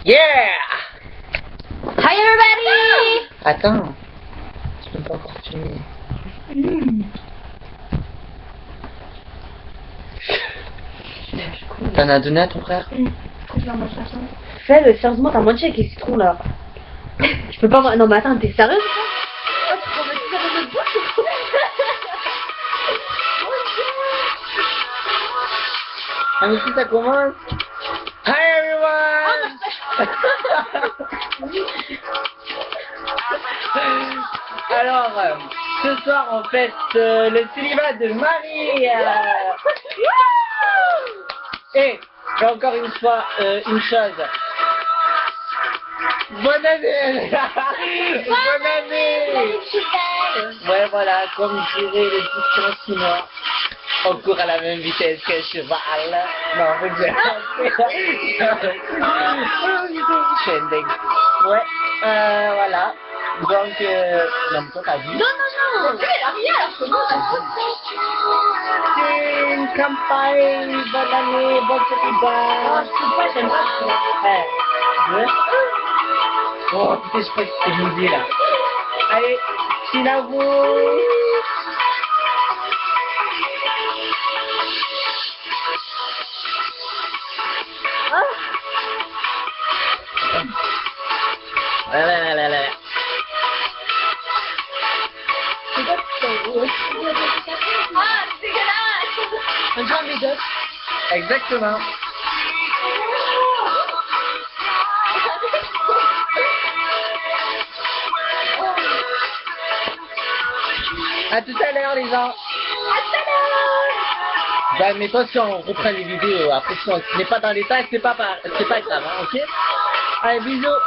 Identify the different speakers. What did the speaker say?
Speaker 1: Yeah!
Speaker 2: Hi everybody!
Speaker 1: Attends, tu peux pas encore filmer. T'en as donné à ton frère?
Speaker 2: Fais-le, sérieusement, t'as mangé avec les citrons là. Je peux pas. Non, mais attends, t'es sérieux? Oh, tu peux mettre ça dans notre bouche?
Speaker 1: Ah mais si ça commence. Hi everyone! Alors, ce soir on fête le célibat de Marie. Et encore une fois, une chose. Bonne année! Bonne année! Ouais, voilà, comme dirait le dicton chinois, on court à la même vitesse qu'un cheval. Non, en fait, je suis un dingue. Ouais, voilà. Donc, non, mais toi, t'as dit?
Speaker 2: Non, non, non! Elle a rien,
Speaker 1: C'est une campagne, bonne année, bon célibat.
Speaker 2: Oh, je peux pas, j'aime pas ça.
Speaker 1: Ouais. Oh putain, je crois que c'était mouillé là. Allez, Chinabou. Ouais.
Speaker 2: Ah, c'est dégueulasse! Un grand médoc.
Speaker 1: Exactement. À tout à l'heure les gens. Bah mais toi si on reprend les vidéos après si on n'est pas dans les tags c'est pas grave hein, ok. Allez bisous.